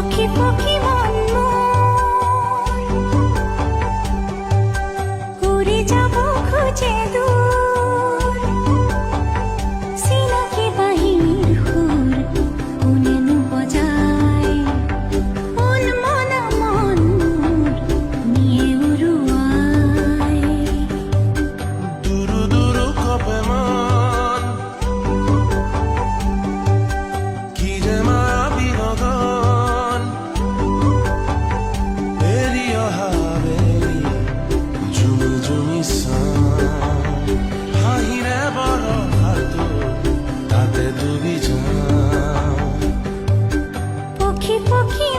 পক্ষী পক্ষী মন উড়ে যাব খুঁজে দূর সিনাকি বাহির হুর উনেনু বজায় মন মনা মন নিয়ে উড়ুয়ায় দুরু দুরু কপে মন কি যে মায়া বিনোদন এরি অহাবেরি জুমি জুমি সান হাহিরে বড় হাতু তাতে ডুবি যান পক্ষী পক্ষী